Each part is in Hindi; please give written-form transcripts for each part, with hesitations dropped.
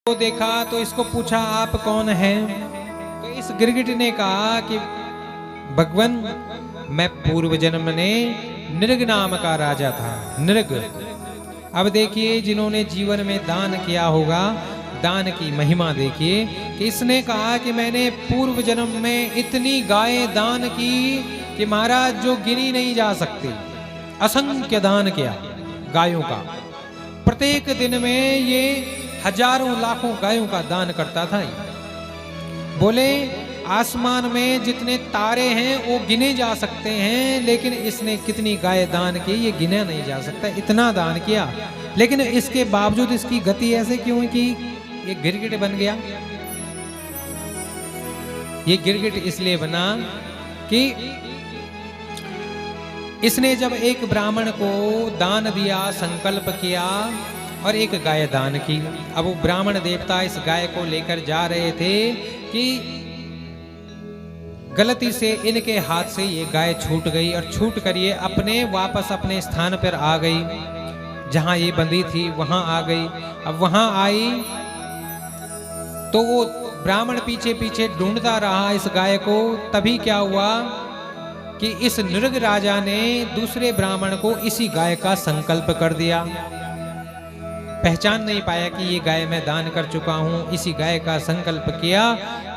को देखा तो इसको पूछा आप कौन हैं? तो इस गिरगिट ने कहा कि भगवान मैं पूर्व जन्म में नृग नाम का राजा था। नृग। अब देखिए जिन्होंने जीवन में दान किया होगा, दान की महिमा देखिए कि इसने कहा कि मैंने पूर्व जन्म में इतनी गायें दान की कि महाराज जो गिनी नहीं जा सकती। असंख्य दान किया गायों का। प्रत्येक दिन में ये हजारों लाखों गायों का दान करता था। बोले आसमान में जितने तारे हैं वो गिने जा सकते हैं, लेकिन इसने कितनी गाय दान की ये गिना नहीं जा सकता। इतना दान किया, लेकिन इसके बावजूद इसकी गति ऐसे क्यों कि ये गिरगिट बन गया। ये गिरगिट इसलिए बना कि इसने जब एक ब्राह्मण को दान दिया, संकल्प किया और एक गाय दान की। अब वो ब्राह्मण देवता इस गाय को लेकर जा रहे थे कि गलती से इनके हाथ से ये गाय छूट गई और छूट कर ये वापस अपने स्थान पर आ गई, जहां ये बंधी थी वहां आ गई। अब वहां आई तो वो ब्राह्मण पीछे पीछे ढूंढता रहा इस गाय को। तभी क्या हुआ कि इस नृग राजा ने दूसरे ब्राह्मण को इसी गाय का संकल्प कर दिया। पहचान नहीं पाया कि ये गाय मैं दान कर चुका हूं। इसी गाय का संकल्प किया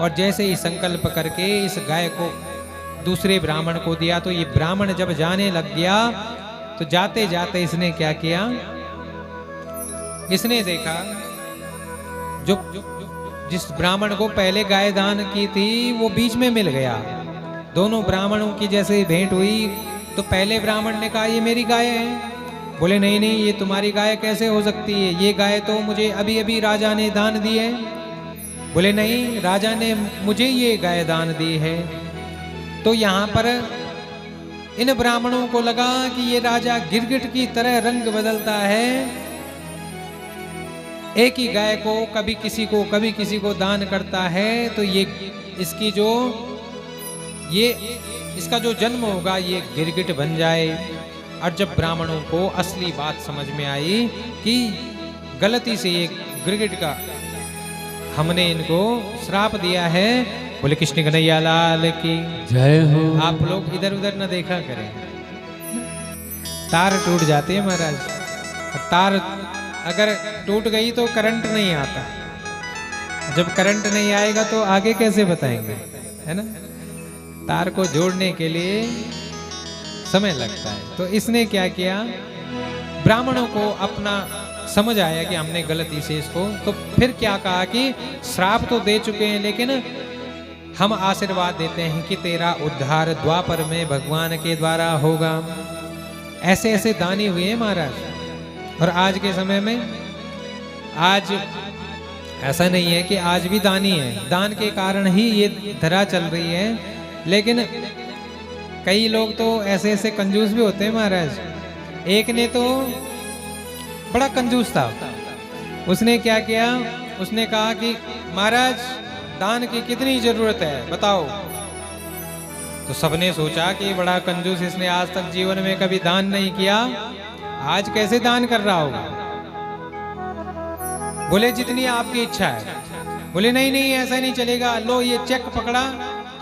और जैसे ही संकल्प करके इस गाय को दूसरे ब्राह्मण को दिया, तो ये ब्राह्मण जब जाने लग गया तो जाते जाते इसने क्या किया, इसने देखा जो जिस ब्राह्मण को पहले गाय दान की थी वो बीच में मिल गया। दोनों ब्राह्मणों की जैसे भेंट हुई तो पहले ब्राह्मण ने कहा ये मेरी गाय है। बोले नहीं नहीं, ये तुम्हारी गाय कैसे हो सकती है, ये गाय तो मुझे अभी अभी राजा ने दान दी है। बोले नहीं, राजा ने मुझे ये गाय दान दी है। तो यहाँ पर इन ब्राह्मणों को लगा कि ये राजा गिरगिट की तरह रंग बदलता है। एक ही गाय को कभी किसी को दान करता है, तो ये इसकी जो इसका जो जन्म होगा ये गिरगिट बन जाए। और जब ब्राह्मणों को असली बात समझ में आई कि गलती से ये गिरगिट का हमने इनको श्राप दिया है, बोले कृष्ण कन्हैया लाल की जय हो। आप लोग इधर उधर न देखा करें, तार टूट जाते हैं महाराज। तार अगर टूट गई तो करंट नहीं आता, जब करंट नहीं आएगा तो आगे कैसे बताएंगे, है ना। तार को जोड़ने के लिए समय लगता है। तो इसने क्या किया, ब्राह्मणों को अपना समझ आया कि हमने गलती से इसको, तो फिर क्या कहा कि श्राप तो दे चुके हैं, लेकिन हम आशीर्वाद देते हैं कि तेरा उद्धार द्वापर में भगवान के द्वारा होगा। ऐसे ऐसे दानी हुए हैं महाराज। और आज के समय में आज ऐसा नहीं है कि आज भी दानी है, दान के कारण ही ये धरा चल रही है। लेकिन कई लोग तो ऐसे ऐसे कंजूस भी होते हैं महाराज। एक ने तो बड़ा कंजूस था, उसने क्या किया, उसने कहा कि महाराज दान की कितनी जरूरत है बताओ। तो सबने सोचा कि बड़ा कंजूस, इसने आज तक जीवन में कभी दान नहीं किया, आज कैसे दान कर रहा होगा। बोले जितनी आपकी इच्छा है। बोले नहीं नहीं ऐसा नहीं चलेगा, लो ये चेक पकड़ा,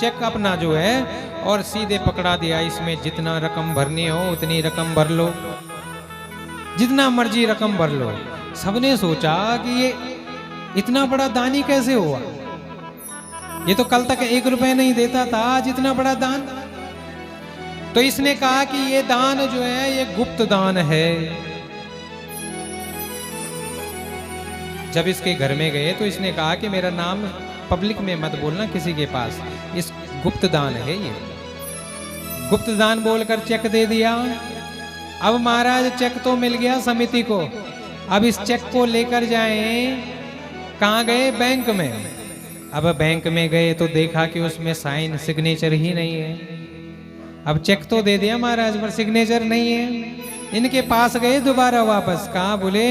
चेक अपना जो है और सीधे पकड़ा दिया, इसमें जितना रकम भरनी हो उतनी रकम भर लो, जितना मर्जी रकम भर लो। सबने सोचा कि ये इतना बड़ा दानी कैसे हुआ, ये तो कल तक 1 रुपए नहीं देता था, आज इतना बड़ा दान। तो इसने कहा कि ये दान जो है ये गुप्त दान है। जब इसके घर में गए तो इसने कहा कि मेरा नाम पब्लिक में मत बोलना किसी के पास, इस गुप्त दान है ये। गुप्त दान बोलकर चेक दे दिया। अब महाराज चेक तो मिल गया समिति को, अब इस चेक को लेकर जाएं, कहाँ गए, बैंक में। अब बैंक में गए तो देखा कि उसमें साइन सिग्नेचर ही नहीं है। अब चेक तो दे दिया महाराज पर सिग्नेचर नहीं है। इनके पास गए दोबारा वापस, कहा बोले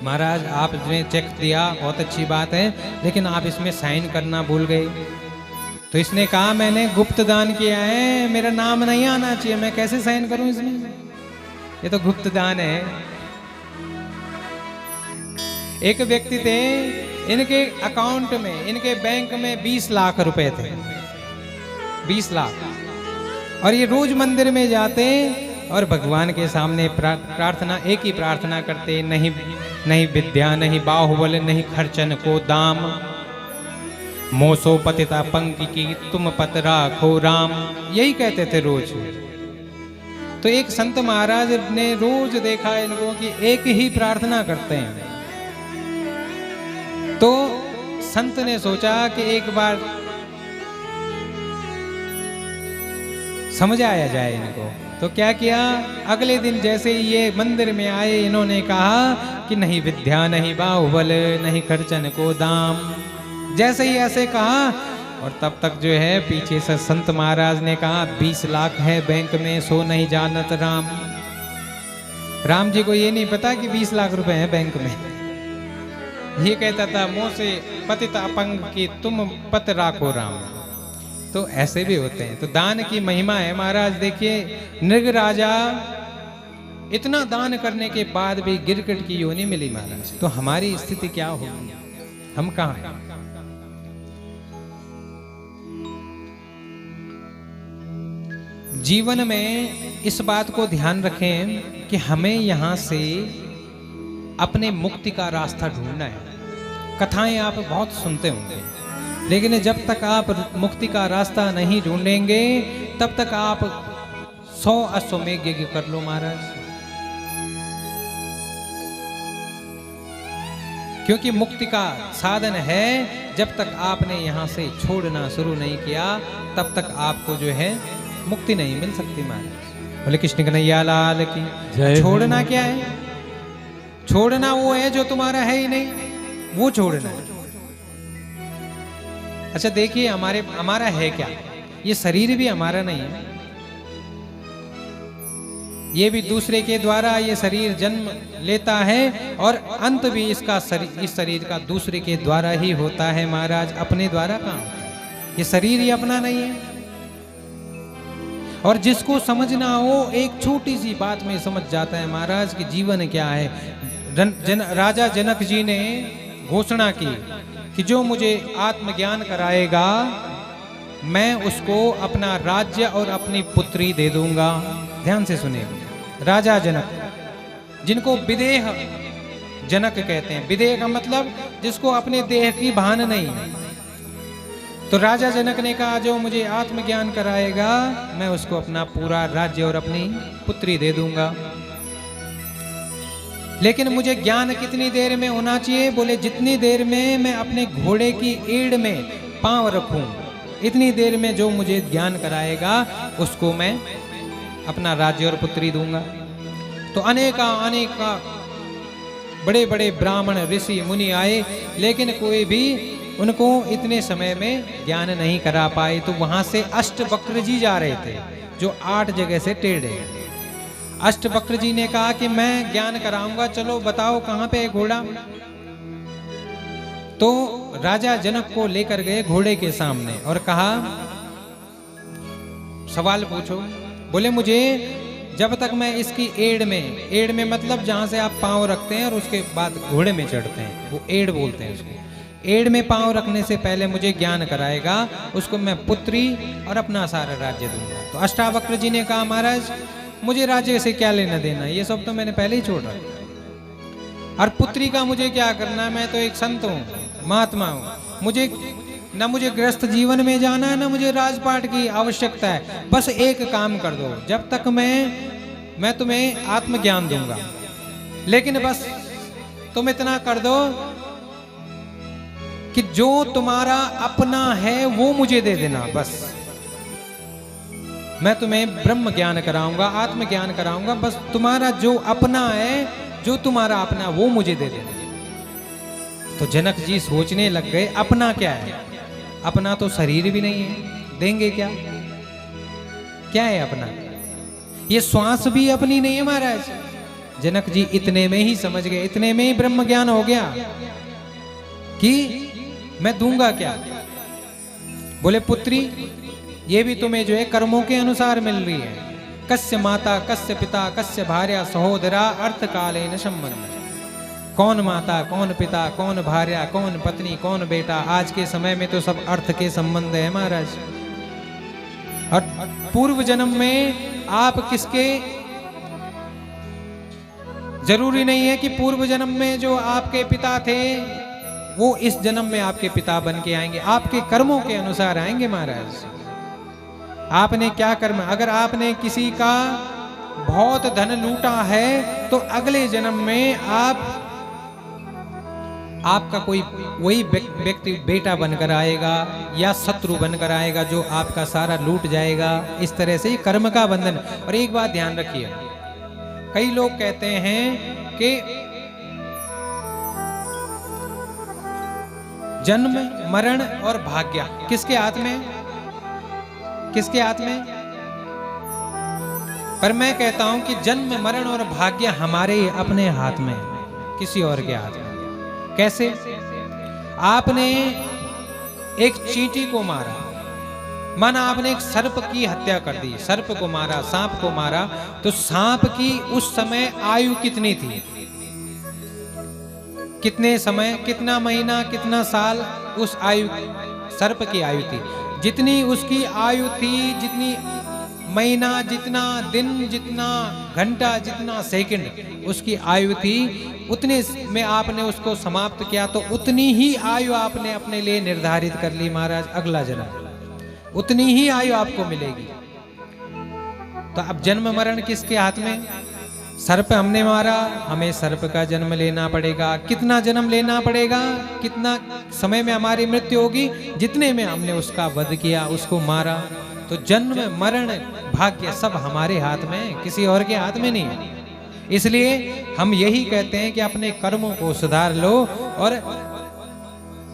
महाराज आपने चेक दिया बहुत अच्छी बात है, लेकिन आप इसमें साइन करना भूल गए। तो इसने कहा मैंने गुप्त दान किया है, मेरा नाम नहीं आना चाहिए, मैं कैसे साइन करूं इसमें, ये तो गुप्त दान है। एक व्यक्ति थे, इनके अकाउंट में, इनके बैंक में 20 लाख रुपए थे, 20 लाख। और ये रोज मंदिर में जाते और भगवान के सामने प्रार्थना, एक ही प्रार्थना करते, नहीं विद्या, नहीं बाहुबल, नहीं खर्चन को दाम, मोसो पतिता पंक्ति की तुम पत राखो राम, यही कहते थे रोज। तो एक संत महाराज ने रोज देखा इनको कि एक ही प्रार्थना करते हैं। तो संत ने सोचा कि एक बार समझाया जाए इनको। तो क्या किया, अगले दिन जैसे ही ये मंदिर में आए, इन्होंने कहा कि नहीं विद्या, नहीं बाहुबल, नहीं खर्चन को दाम, जैसे ही ऐसे कहा। और तब तक जो है पीछे से संत महाराज ने कहा 20 लाख है बैंक में, सो नहीं जानत राम। राम जी को ये नहीं पता कि 20 लाख रुपए हैं बैंक में। ये कहता था मुंह से पतित अपंग की तुम पत राखो राम। तो ऐसे भी होते हैं। तो दान की महिमा है महाराज। देखिए नृग राजा इतना दान करने के बाद भी गिरगिट की योनि मिली महाराज। तो हमारी स्थिति क्या होगी, हम कहाँ हैं? जीवन में इस बात को ध्यान रखें कि हमें यहाँ से अपने मुक्ति का रास्ता ढूंढना है। कथाएं आप बहुत सुनते होंगे, लेकिन जब तक आप मुक्ति का रास्ता नहीं ढूंढेंगे तब तक आप 100 अश्वमेध यज्ञ कर लो महाराज। क्योंकि मुक्ति का साधन है, जब तक आपने यहाँ से छोड़ना शुरू नहीं किया तब तक आपको जो है मुक्ति नहीं मिल सकती महाराज। बोले कृष्ण कन्हैया लाल की जय। छोड़ना क्या है? छोड़ना वो है जो तुम्हारा है ही नहीं, वो छोड़ना है। अच्छा देखिए हमारा है क्या? ये शरीर भी हमारा नहीं है, ये भी दूसरे के द्वारा ये शरीर जन्म लेता है और अंत भी इसका इस शरीर का दूसरे के द्वारा ही होता है महाराज। अपने द्वारा कहाँ होता है? ये शरीर ही अपना नहीं है। और जिसको समझना हो एक छोटी सी बात में समझ जाता है महाराज कि जीवन क्या है। राजा जनक जी ने घोषणा की कि जो मुझे आत्मज्ञान कराएगा मैं उसको अपना राज्य और अपनी पुत्री दे दूंगा। ध्यान से सुनिए। राजा जनक, जिनको विदेह जनक कहते हैं, विदेह का मतलब जिसको अपने देह की भान नहीं है। तो राजा जनक ने कहा जो मुझे आत्मज्ञान कराएगा मैं उसको अपना पूरा राज्य और अपनी पुत्री दे दूंगा। लेकिन मुझे ज्ञान कितनी देर में होना चाहिए? बोले जितनी देर में मैं अपने घोड़े की एड़ में पांव रखूं इतनी देर में जो मुझे ज्ञान कराएगा उसको मैं अपना राज्य और पुत्री दूंगा। तो अनेका बड़े बड़े ब्राह्मण ऋषि मुनि आए, लेकिन कोई भी उनको इतने समय में ज्ञान नहीं करा पाए। तो वहां से अष्टवक्र जी जा रहे थे जो 8 जगह से टेढ़े। अष्टवक्र जी ने कहा कि मैं ज्ञान कराऊंगा, चलो बताओ कहां पे है घोड़ा। तो राजा जनक को लेकर गए घोड़े के सामने और कहा सवाल पूछो। बोले मुझे जब तक मैं इसकी एड़ में मतलब जहां से आप पांव रखते हैं और उसके बाद घोड़े में चढ़ते हैं, वो एड़ बोलते हैं उसको। एड़ में पांव रखने से पहले मुझे ज्ञान कराएगा, उसको मैं पुत्री और अपना सारा राज्य दूंगा। तो अष्टावक्र जी ने कहा महाराज मुझे राज्य से क्या लेना देना, ये सब तो मैंने पहले ही छोड़ रखा। और पुत्री का मुझे क्या करना, मैं तो एक संत हूँ, महात्मा हूँ। मुझे गृहस्थ जीवन में जाना है, ना मुझे राजपाट की आवश्यकता है। बस एक काम कर दो, जब तक मैं तुम्हें आत्मज्ञान दूंगा, लेकिन बस तुम इतना कर दो कि जो तुम्हारा अपना है वो मुझे दे देना। बस मैं तुम्हें ब्रह्म ज्ञान कराऊंगा, आत्मज्ञान कराऊंगा, बस तुम्हारा जो अपना है, जो तुम्हारा अपना वो मुझे दे देना। तो जनक जी सोचने लग गए अपना क्या है? अपना तो शरीर भी नहीं है, देंगे क्या? क्या है अपना? ये श्वास भी अपनी नहीं है महाराज। जनक जी इतने में ही समझ गए, इतने में ही ब्रह्म ज्ञान हो गया कि मैं दूंगा क्या। बोले पुत्री ये भी तुम्हें जो है कर्मों के अनुसार मिल रही है। कस्य माता कस्य पिता कस्य भार्या सहोदरा अर्थ कालेन संबंध। कौन माता, कौन पिता, कौन भार्या, कौन पत्नी, कौन बेटा। आज के समय में तो सब अर्थ के संबंध है महाराज। और पूर्व जन्म में आप किसके, जरूरी नहीं है कि पूर्व जन्म में जो आपके पिता थे वो इस जन्म में आपके पिता बन के आएंगे। आपके कर्मों के अनुसार आएंगे महाराज। आपने क्या कर्म, अगर आपने किसी का बहुत धन लूटा है तो अगले जन्म में आपका कोई वही व्यक्ति बेटा बनकर आएगा या शत्रु बनकर आएगा जो आपका सारा लूट जाएगा। इस तरह से कर्म का बंधन। और एक बात ध्यान रखिए, कई लोग कहते हैं कि जन्म, मरण और भाग्य किसके हाथ में, किसके हाथ में? पर मैं कहता हूं कि जन्म, मरण और भाग्य हमारे अपने हाथ में, किसी और के हाथ में। कैसे? आपने एक चींटी को मारा, माना आपने एक सर्प की हत्या कर दी, सर्प को मारा, सांप को मारा, तो सांप की उस समय आयु कितनी थी? कितने समय, कितना महीना, कितना साल उस आयु, सर्प की आयु थी? जितनी उसकी आयु थी, जितनी महीना, जितना दिन, जितना घंटा, जितना सेकंड उसकी आयु थी, उतने में आपने उसको समाप्त किया, तो उतनी ही आयु आपने अपने लिए निर्धारित कर ली महाराज। अगला जन्म उतनी ही आयु आपको मिलेगी। तो अब जन्म मरण किसके हाथ में? सर्प हमने मारा, हमें सर्प का जन्म लेना पड़ेगा। कितना जन्म लेना पड़ेगा, कितना समय में हमारी मृत्यु होगी? जितने में हमने उसका वध किया, उसको मारा। तो जन्म, मरण, भाग्य सब हमारे हाथ में, किसी और के हाथ में नहीं है। इसलिए हम यही कहते हैं कि अपने कर्मों को सुधार लो। और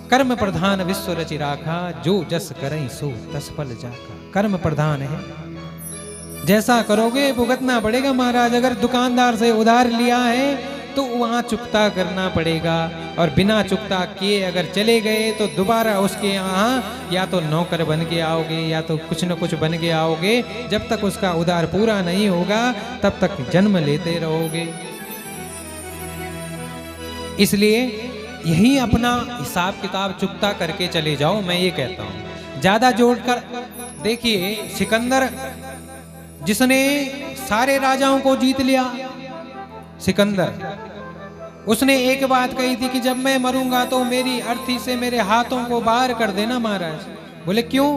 कर्म प्रधान विश्व रचि राखा, जो जस करई सो तस फल जाका। कर्म प्रधान है, जैसा करोगे भुगतना पड़ेगा महाराज। अगर दुकानदार से उधार लिया है तो वहां चुकता करना पड़ेगा, और बिना चुकता किए अगर चले गए तो दोबारा उसके यहाँ या तो नौकर बन के आओगे या तो कुछ न कुछ बन के आओगे। जब तक उसका उधार पूरा नहीं होगा तब तक जन्म लेते रहोगे। इसलिए यही अपना हिसाब किताब चुकता करके चले जाओ, मैं ये कहता हूँ। ज्यादा जोड़कर देखिए, सिकंदर जिसने सारे राजाओं को जीत लिया, सिकंदर, उसने एक बात कही थी कि जब मैं मरूंगा तो मेरी अर्थी से मेरे हाथों को बाहर कर देना महाराज। बोले क्यों?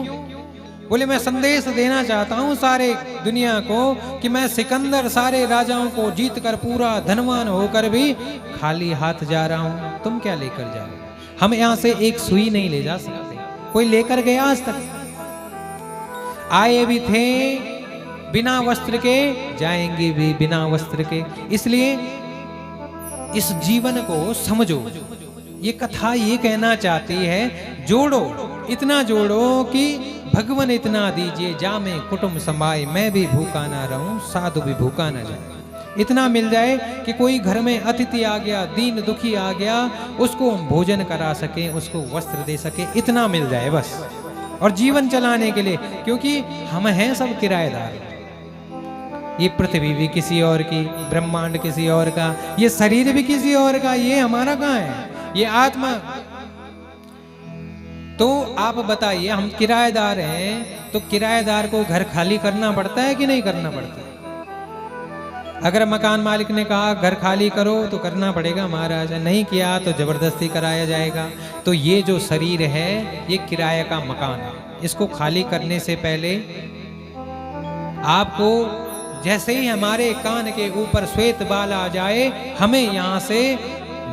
बोले मैं संदेश देना चाहता हूं सारे दुनिया को कि मैं सिकंदर सारे राजाओं को जीत कर पूरा धनवान होकर भी खाली हाथ जा रहा हूं। तुम क्या लेकर जा रहे हो? हम यहां से एक सुई नहीं ले जा सकते। कोई लेकर गया आज तक? आए भी थे बिना वस्त्र के, जाएंगे भी बिना वस्त्र के। इसलिए इस जीवन को समझो। ये कथा ये कहना चाहती है, जोड़ो, इतना जोड़ो कि भगवान इतना दीजिए जामे कुटुंब समाए, मैं भी भूखा ना रहूं साधु भी भूखा ना जाए। इतना मिल जाए कि कोई घर में अतिथि आ गया, दीन दुखी आ गया, उसको हम भोजन करा सके, उसको वस्त्र दे सके, इतना मिल जाए बस। और जीवन चलाने के लिए, क्योंकि हम हैं सब किराएदार। ये पृथ्वी भी किसी और की, ब्रह्मांड किसी और का, ये शरीर भी किसी और का, ये हमारा कहाँ है? ये आत्मा। तो आप बताइए, हम किराएदार हैं तो किराएदार को घर खाली करना पड़ता है कि नहीं करना पड़ता? अगर मकान मालिक ने कहा घर खाली करो तो करना पड़ेगा महाराज, नहीं किया तो जबरदस्ती कराया जाएगा। तो ये जो शरीर है ये किराए का मकान है। इसको खाली करने से पहले आपको जैसे ही हमारे कान के ऊपर श्वेत बाल आ जाए, हमें यहाँ से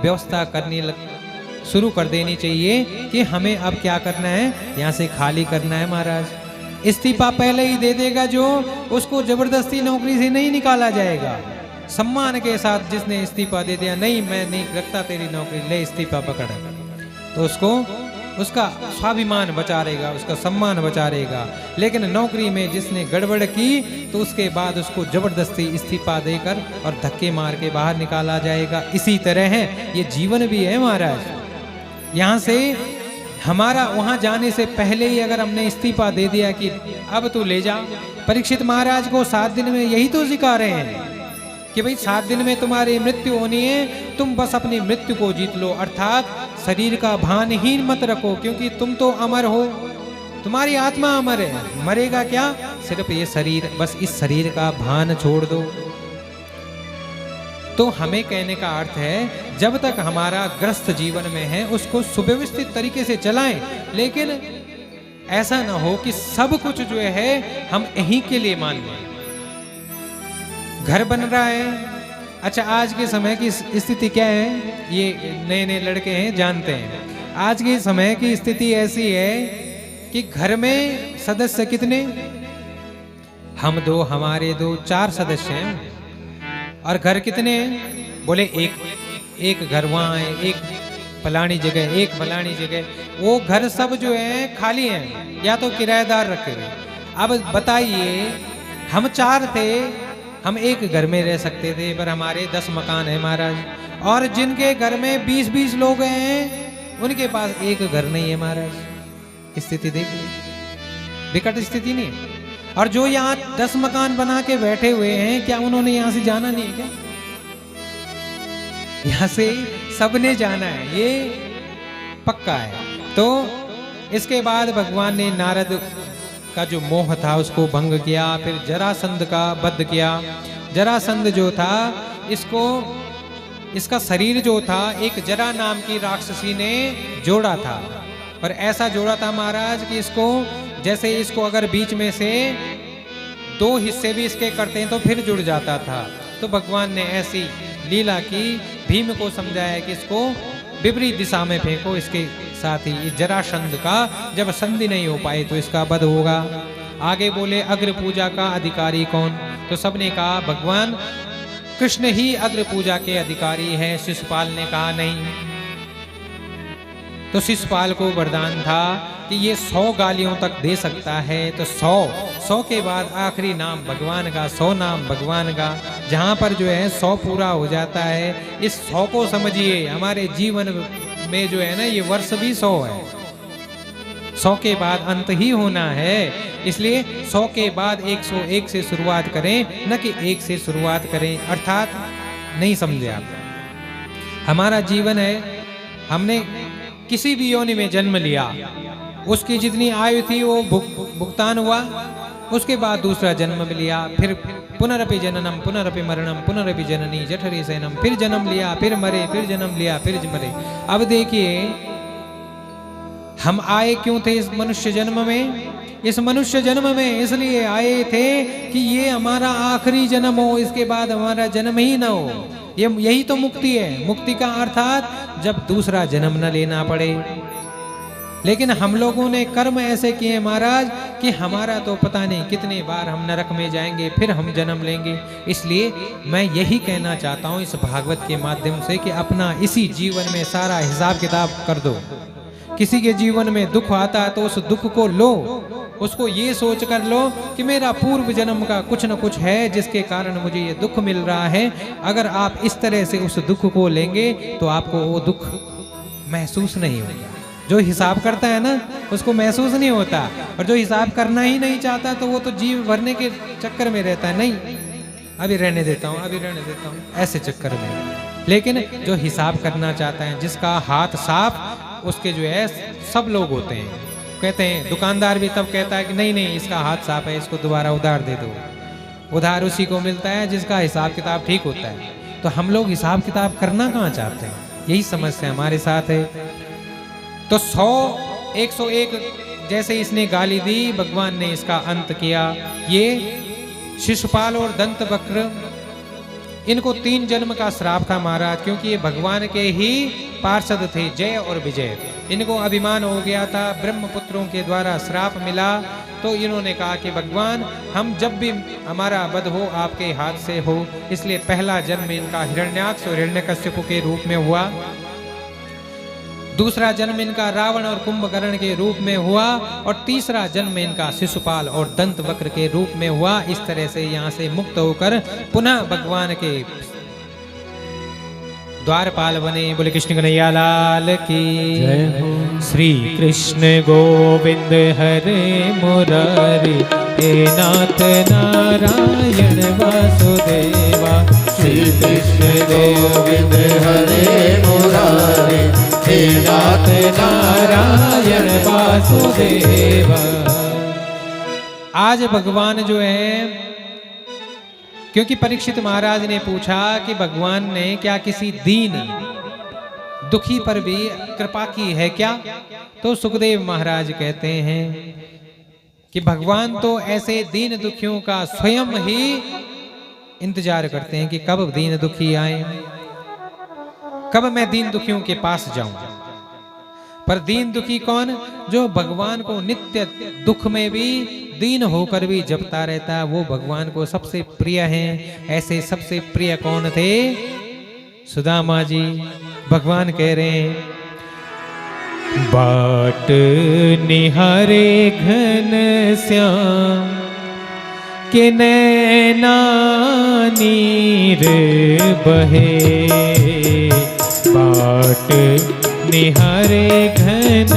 व्यवस्था करनी शुरू कर देनी चाहिए कि हमें अब क्या करना है, यहाँ से खाली करना है महाराज। इस्तीफा पहले ही दे देगा जो, उसको जबरदस्ती नौकरी से नहीं निकाला जाएगा। सम्मान के साथ जिसने इस्तीफा दे दिया, नहीं मैं नहीं रखता तेरी नौकरी, ले इस्तीफा पकड़, तो उसको उसका स्वाभिमान बचा रहेगा, उसका सम्मान बचा रहेगा। लेकिन नौकरी में जिसने गड़बड़ की तो उसके बाद उसको जबरदस्ती इस्तीफा देकर और धक्के मार के बाहर निकाला जाएगा। इसी तरह है ये जीवन भी है महाराज। यहाँ से हमारा वहाँ जाने से पहले ही अगर हमने इस्तीफा दे दिया कि अब तू ले जा, परीक्षित महाराज को 7 दिन में यही तो सिखा रहे हैं कि भाई 7 दिन में तुम्हारी मृत्यु होनी है, तुम बस अपनी मृत्यु को जीत लो, अर्थात शरीर का भान ही मत रखो, क्योंकि तुम तो अमर हो, तुम्हारी आत्मा अमर है, मरेगा क्या, सिर्फ ये शरीर, बस इस शरीर का भान छोड़ दो। तो हमें कहने का अर्थ है, जब तक हमारा ग्रस्त जीवन में है उसको सुव्यवस्थित तरीके से चलाएं, लेकिन ऐसा ना हो कि सब कुछ जो है हम यहीं के लिए मान लें। घर बन रहा है, अच्छा आज के समय की स्थिति क्या है, ये नए नए लड़के हैं जानते हैं, आज के समय की स्थिति ऐसी है कि घर में सदस्य कितने, हम 2, हमारे 2, 4 सदस्य हैं, और घर कितने हैं, बोले एक घर वहाँ है, एक फलानी जगह, एक फलानी जगह, वो घर सब जो है खाली हैं या तो किराएदार रखे हुए। अब बताइए, हम 4 थे, हम एक घर में रह सकते थे, पर हमारे 10 मकान है महाराज, और जिनके घर में 20-20 लोग हैं उनके पास एक घर नहीं है महाराज। स्थिति देखिए, विकट स्थिति नहीं है। और जो यहाँ 10 मकान बना के बैठे हुए हैं, क्या उन्होंने यहाँ से जाना नहीं है क्या, यहाँ से सबने जाना है, ये पक्का है। तो इसके बाद भगवान ने नारद का जो मोह था उसको भंग किया, फिर जरासंध का वध किया। जरासंध जो था, इसका शरीर जो था एक जरा नाम की राक्षसी ने जोड़ा था, और ऐसा जोड़ा था महाराज कि इसको, जैसे इसको अगर बीच में से 2 हिस्से भी इसके करते हैं तो फिर जुड़ जाता था। तो भगवान ने ऐसी लीला की, भीम को समझाया कि इसको विपरीत दिशा में फेंको, इसके साथ ही जरासंध का जब संधि नहीं हो पाए तो इसका वध होगा। आगे बोले अग्र पूजा का अधिकारी कौन, तो सबने कहा भगवान कृष्ण ही अग्र पूजा के अधिकारी है। शिशुपाल ने कहा नहीं, तो शिशुपाल को वरदान था कि ये 100 गालियों तक दे सकता है, तो 100 के बाद आखिरी नाम भगवान का, 100 नाम भगवान का, जहाँ पर जो है 100 पूरा हो जाता है। इस 100 को समझिए, हमारे जीवन में जो है ना, ये वर्ष भी 100 है, 100 के बाद अंत ही होना है, इसलिए 100 के बाद 101 से शुरुआत करें, न कि 1 से शुरुआत करें। अर्थात नहीं समझे आप, हमारा जीवन है, हमने किसी भी योनि में जन्म लिया, उसकी जितनी आयु थी वो भुगतान हुआ, उसके बाद दूसरा जन्म लिया, फिर पुनरपि जननम पुनरपि मरणम पुनरपि जननी जठरी सैनम, फिर जन्म लिया, फिर मरे, फिर जन्म लिया, फिर मरे। अब देखिए हम आए क्यों थे इस मनुष्य जन्म में, इस मनुष्य जन्म में इसलिए आए थे कि ये हमारा आखिरी जन्म हो, इसके बाद हमारा जन्म ही ना हो। यही तो मुक्ति है, मुक्ति का अर्थात जब दूसरा जन्म न लेना पड़े। लेकिन हम लोगों ने कर्म ऐसे किए महाराज कि हमारा तो पता नहीं कितने बार हम नरक में जाएंगे, फिर हम जन्म लेंगे। इसलिए मैं यही कहना चाहता हूँ इस भागवत के माध्यम से कि अपना इसी जीवन में सारा हिसाब किताब कर दो। किसी के जीवन में दुख आता है तो उस दुख को लो, उसको ये सोच कर लो कि मेरा पूर्व जन्म का कुछ न कुछ है जिसके कारण मुझे ये दुख मिल रहा है। अगर आप इस तरह से उस दुख को लेंगे तो आपको वो दुख महसूस नहीं होगा। जो हिसाब करता है ना उसको महसूस नहीं होता, और जो हिसाब करना ही नहीं चाहता तो वो तो जीव भरने के चक्कर में रहता है, नहीं अभी रहने देता हूँ, अभी रहने देता हूँ, ऐसे चक्कर में। लेकिन जो हिसाब करना चाहता है, जिसका हाथ साफ, उसके जो है सब लोग होते हैं। कहते हैं दुकानदार भी तब कहता है कि नहीं नहीं इसका हाथ साफ है, इसको दोबारा उधार दे दो। उधार उसी को मिलता है जिसका हिसाब किताब ठीक होता है। तो हम लोग हिसाब किताब करना कहाँ चाहते हैं, यही समस्या हमारे साथ है। तो 100 101 जैसे इसने गाली दी, भगवान ने इसका अंत किया। ये शिशुपाल और दंतवक्र, इनको 3 जन्म का श्राप था महाराज, क्योंकि ये भगवान के ही पार्षद थे, जय और विजय। इनको अभिमान हो गया था, ब्रह्मपुत्रों के द्वारा श्राप मिला, तो इन्होंने कहा कि भगवान हम जब भी हमारा वध हो आपके हाथ से हो। इसलिए पहला जन्म इनका हिरण्याक्ष और हिरण्यकश्यप के रूप में हुआ, दूसरा जन्म इनका रावण और कुंभकर्ण के रूप में हुआ, और तीसरा जन्म इनका शिशुपाल और दंतवक्र के रूप में हुआ। इस तरह से यहाँ से मुक्त होकर पुनः भगवान के द्वारपाल बने। बोले कृष्ण कन्हैया लाल की जय हो। श्री कृष्ण गोविंद हरे मुरारी, हे नाथ नारायण वासुदेवा। श्री कृष्ण गोविंद हरे मुरारे, हे नाथ नारायण वासुदेव। आज भगवान जो है, क्योंकि परीक्षित महाराज ने पूछा कि भगवान ने क्या किसी दीन दुखी पर भी कृपा की है क्या, तो सुखदेव महाराज कहते हैं कि भगवान तो ऐसे दीन दुखियों का स्वयं ही इंतजार करते हैं कि कब दीन दुखी आए, कब मैं दीन दुखियों के पास जाऊं। पर दीन दुखी कौन? जो भगवान को नित्य दुख में भी दीन होकर भी जपता रहता है, वो भगवान को सबसे प्रिय हैं। ऐसे सबसे प्रिय कौन थे? सुदामा जी। भगवान कह रहे हैं, बाट निहारे घन श्याम के नैना नीर बहे, बाट निहारे घन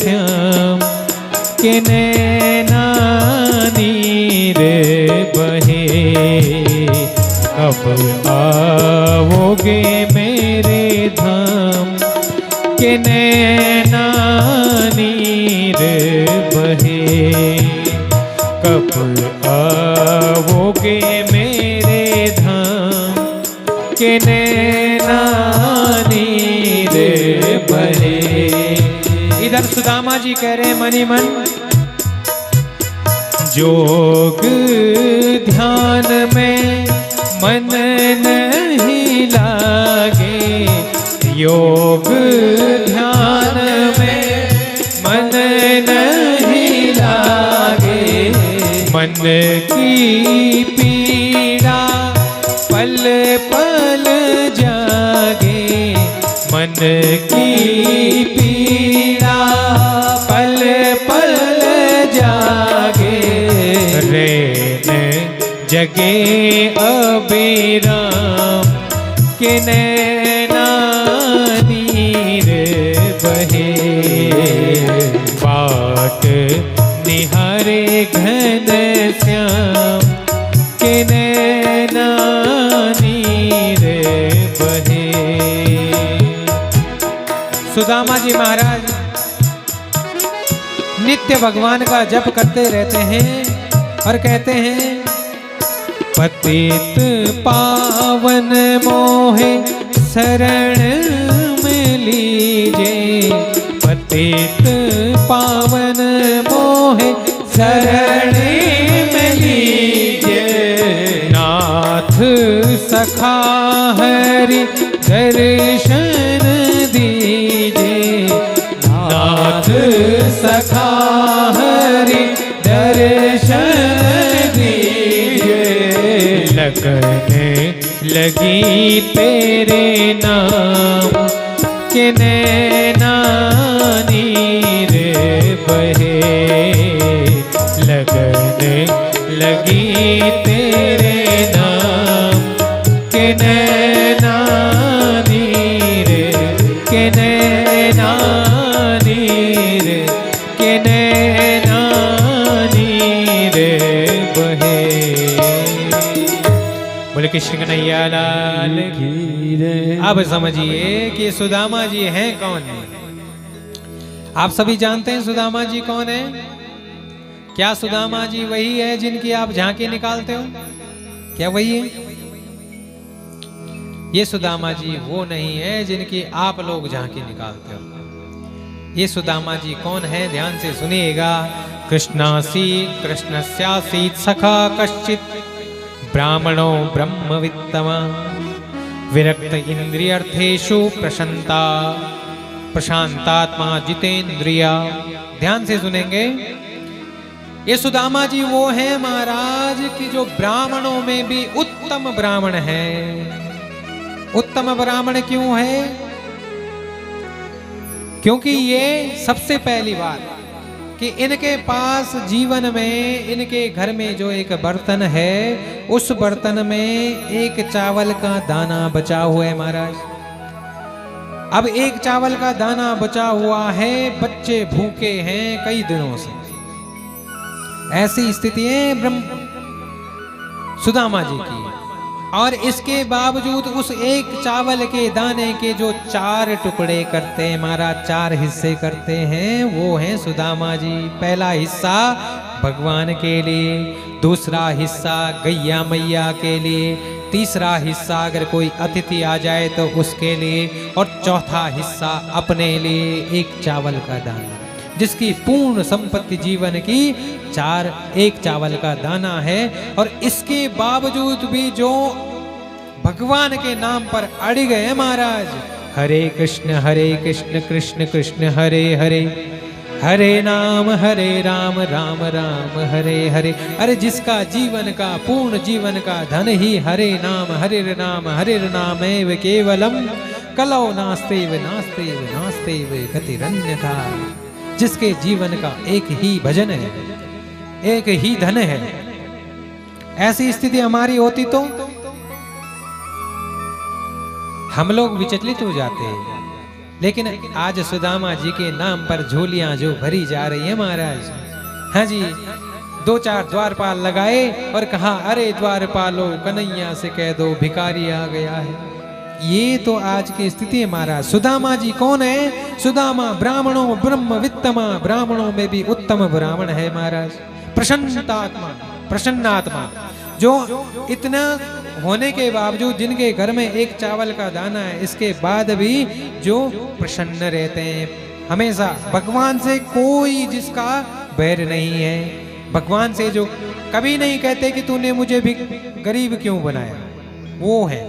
श्याम के नैना नीर बहे, कब आओगे मेरे धाम के नैना नीर बहे, कब आओगे मेरे धाम के नैना नीर बहे। इधर सुदामा जी कह रहे मनी मन, जोग ध्यान में मन नहीं लागे, योग ध्यान में मन नहीं लागे, मन की पीड़ा पल पल जागे, मन की पीड़ा पल पल जागे, रैन जगे अबीराम के नैना नीर बहे, बाट निहारे घन श्याम के नैना नीर बहे। सुदामा जी महाराज नित्य भगवान का जप करते रहते हैं और कहते हैं, पतित पावन मोहे शरण में लीजे, पतित पावन मोहे शरण में लीजे, नाथ सखा हरि दर्शन दीजे, नाथ सखा हरि दर्शन दीजे, लगने लगी तेरे नाम के नैना नीर बहे, लगने लगी तेरे नाम के नैना नीर, के नैना नीर, के नैना नीर बहे। बोले कृष्ण कन्हैया लाल की जय। अब समझिए कि सुदामा जी हैं कौन है। आप सभी जानते हैं सुदामा जी कौन है? क्या सुदामा जी वही है जिनकी आप झांकी निकालते हो? क्या वही है? ये सुदामा जी वो नहीं है जिनकी आप लोग झांकी निकालते हो। ये सुदामा जी कौन है? ध्यान से सुनिएगा। कृष्णासी कृष्णस्यासीत् सखा कश्चित् ब्राह्मणो ब्रह्मवित्तमा विरक्त इंद्रियर्थेषु प्रशांतात्मा जितेंद्रिया। ध्यान से सुनेंगे। ये सुदामा जी वो हैं महाराज कि जो ब्राह्मणों में भी उत्तम ब्राह्मण है। उत्तम ब्राह्मण क्यों है? क्योंकि ये सबसे पहली बात कि इनके पास जीवन में, इनके घर में जो एक बर्तन है, उस बर्तन में एक चावल का दाना बचा हुआ है महाराज। अब एक चावल का दाना बचा हुआ है, बच्चे भूखे हैं कई दिनों से। ऐसी स्थिति है सुदामा जी की। और इसके बावजूद उस एक चावल के दाने के जो 4 टुकड़े करते हैं महाराज, 4 हिस्से करते हैं, वो हैं सुदामा जी। पहला हिस्सा भगवान के लिए, दूसरा हिस्सा गैया मैया के लिए, तीसरा हिस्सा अगर कोई अतिथि आ जाए तो उसके लिए, और चौथा हिस्सा अपने लिए, एक चावल का दाना, जिसकी पूर्ण संपत्ति जीवन की 1 चावल का दाना है। और इसके बावजूद भी जो भगवान के नाम पर अड़ गए महाराज, हरे कृष्ण कृष्ण कृष्ण हरे हरे, हरे राम राम राम हरे हरे। अरे जिसका जीवन का, पूर्ण जीवन का धन ही हरे नाम एव केवलम, कलौ नास्तेव नास्तेव नास्तेव गतिरन्यथा। जिसके जीवन का एक ही भजन है, एक ही धन है, ऐसी स्थिति हमारी होती तो हम लोग विचलित हो जाते हैं। लेकिन आज सुदामा जी के नाम पर झोलियां जो भरी जा रही है महाराज, हाँ जी, 2-4 द्वारपाल लगाए और कहा, अरे द्वारपालो कन्हैया से कह दो भिखारी आ गया है। ये तो आज की स्थिति है महाराज। सुदामा जी कौन है? सुदामा ब्राह्मणों ब्रह्म वित्तमा, ब्राह्मणों में भी उत्तम ब्राह्मण है महाराज। प्रसन्नात्मा, जो इतना होने के बावजूद, जिनके घर में 1 चावल का दाना है, इसके बाद भी जो प्रसन्न रहते हैं हमेशा। भगवान से कोई जिसका बैर नहीं है, भगवान से जो कभी नहीं कहते कि तूने मुझे भी गरीब क्यों बनाया, वो है।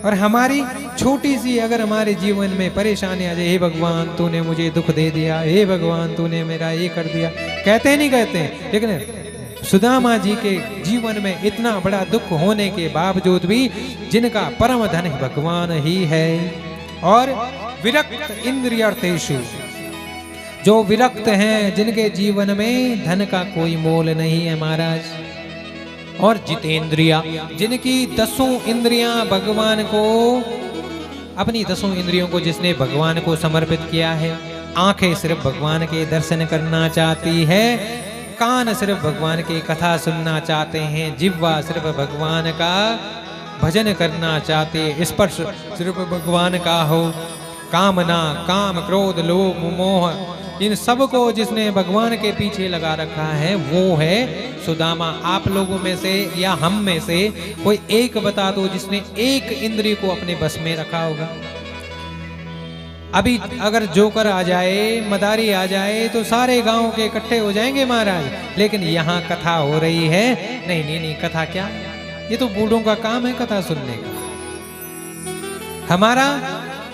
और हमारी छोटी सी अगर हमारे जीवन में परेशानी आ जाए, हे भगवान तूने मुझे दुख दे दिया, हे भगवान तूने मेरा ये कर दिया, कहते नहीं कहते। लेकिन सुदामा जी के जीवन में इतना बड़ा दुख होने के बावजूद भी जिनका परम धन भगवान ही है। और विरक्त इंद्रियर्थेषु, जो विरक्त हैं, जिनके जीवन में धन का कोई मोल नहीं है महाराज। और जितेंद्रिया, जिनकी 10 इंद्रियां भगवान को, अपनी 10 इंद्रियों को जिसने भगवान को समर्पित किया है। आंखें सिर्फ भगवान के दर्शन करना चाहती है, कान सिर्फ भगवान की कथा सुनना चाहते हैं, जिह्वा सिर्फ भगवान का भजन करना चाहते हैं, स्पर्श सिर्फ भगवान का हो, कामना, काम, क्रोध, लोभ, मोह, इन सब को जिसने भगवान के पीछे लगा रखा है, वो है सुदामा। आप लोगों में से या हम में से कोई एक बता दो जिसने एक इंद्रिय को अपने बस में रखा होगा। अभी अगर जोकर आ जाए, मदारी आ जाए तो सारे गांव के इकट्ठे हो जाएंगे महाराज। लेकिन यहाँ कथा हो रही है, नहीं, कथा क्या, ये तो बूढ़ों का काम है कथा सुनने का। हमारा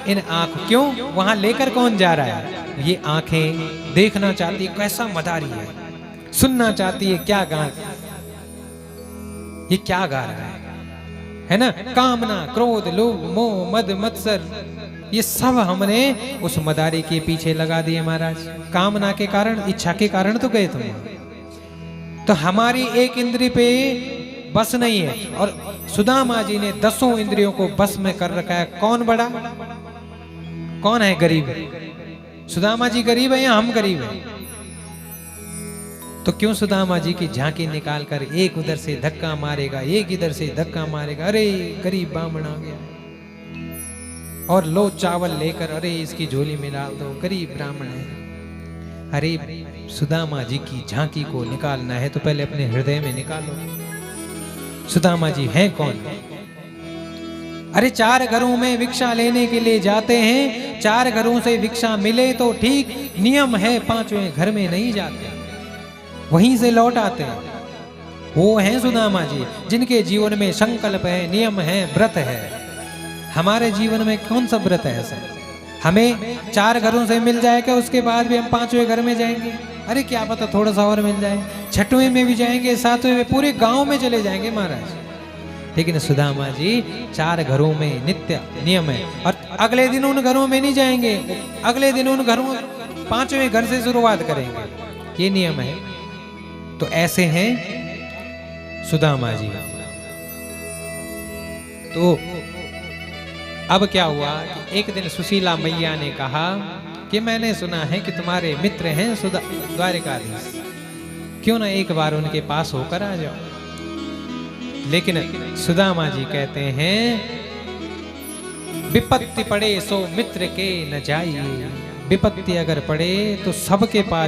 इन आंख क्यों वहां लेकर कौन जा रहा है? ये आंखें देखना चाहती है कैसा मदारी है, सुनना चाहती है क्या गा, ये क्या गा रहा है ना। कामना, क्रोध, लोभ, मोह, मद, मत्सर, ये सब हमने उस मदारी के पीछे लगा दिए महाराज। कामना के कारण, इच्छा के कारण तो गए तुम, तो हमारी एक इंद्रिय पे बस नहीं है। और सुदामा जी ने 10 इंद्रियों को बस में कर रखा है। कौन बड़ा, कौन है गरीब? सुदामा जी गरीब है या हम गरीब हैं? तो क्यों सुदामा जी की झांकी निकाल कर एक उधर से धक्का मारेगा, एक इधर से धक्का मारेगा, अरे गरीब ब्राह्मण आ गया, और लो चावल लेकर, अरे इसकी झोली में डाल दो, गरीब ब्राह्मण है। अरे सुदामा जी की झांकी को निकालना है तो पहले अपने हृदय में निकालो, सुदामा जी हैं कौन? अरे 4 घरों में भिक्षा लेने के लिए जाते हैं, 4 घरों से भिक्षा मिले तो ठीक, नियम है 5वें घर में नहीं जाते, वहीं से लौट आते हैं। वो हैं सुदामा जी, जिनके जीवन में संकल्प है, नियम है, व्रत है। हमारे जीवन में कौन सा व्रत है ऐसा? हमें 4 घरों से मिल जाएगा, उसके बाद भी हम 5वें घर में जाएंगे, अरे क्या पता थोड़ा सा और मिल जाए, 6वें में भी जाएंगे, 7वें में, पूरे गांव में चले जाएंगे महाराज। लेकिन सुदामा जी 4 घरों में नित्य नियम है, और अगले दिन उन घरों में नहीं जाएंगे, अगले दिन उन घरों 5वें घर से शुरुआत करेंगे, ये नियम है। तो ऐसे हैं सुदामा जी। तो अब क्या हुआ कि एक दिन सुशीला मैया ने कहा कि मैंने सुना है कि तुम्हारे मित्र हैं द्वारिकाधीश, क्यों ना एक बार उनके पास होकर आ जाओ। लेकिन सुदामा जी कहते हैं विपत्ति पड़े सो मित्र के न जाइए। विपत्ति अगर पड़े तो सबके पास